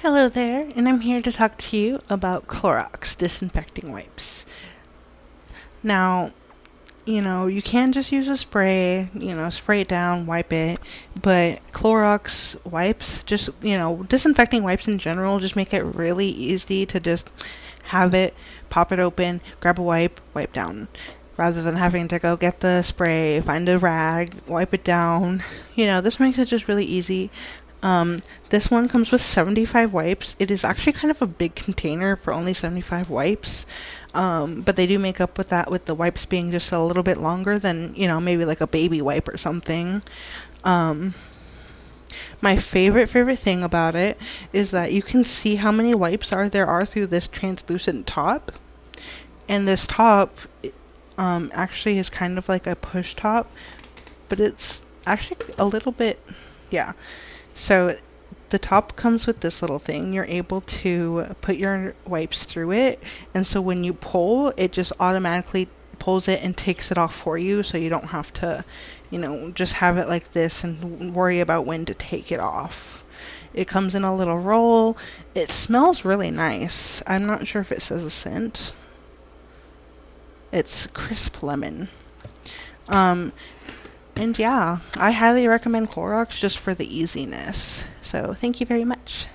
Hello there, and I'm here to talk to you about Clorox Disinfecting Wipes. Now, you can just use a spray, spray it down, wipe it, but Clorox wipes, just, disinfecting wipes in general, just make it really easy to just have it, pop it open, grab a wipe, wipe down. Rather than having to go get the spray, find a rag, wipe it down. This makes it just really easy. This one comes with 75 wipes. It is actually kind of a big container for only 75 wipes. But they do make up with that with the wipes being just a little bit longer than, maybe like a baby wipe or something. Um, my favorite thing about it is that you can see how many wipes there are through this translucent top. And this top actually is kind of like a push top, but it's actually a little bit, yeah. So the top comes with this little thing. You're able to put your wipes through it, and so when you pull, it just automatically pulls it and takes it off for you, so you don't have to, just have it like this and worry about when to take it off. It comes in a little roll. It smells really nice. I'm not sure if it says a scent. It's crisp lemon. Um, and yeah, I highly recommend Clorox just for the easiness. So thank you very much.